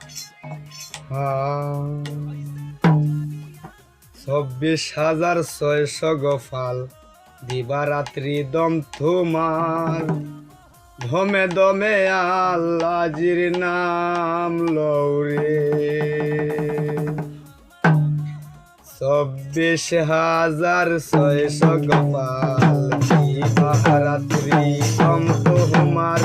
$24,600 গোপাল দিবারাত্রি দম তোমার ধমে দমে আল্লাহজির নাম লৌরে 24,600 গোপাল দিবারাত্রি দম তোমার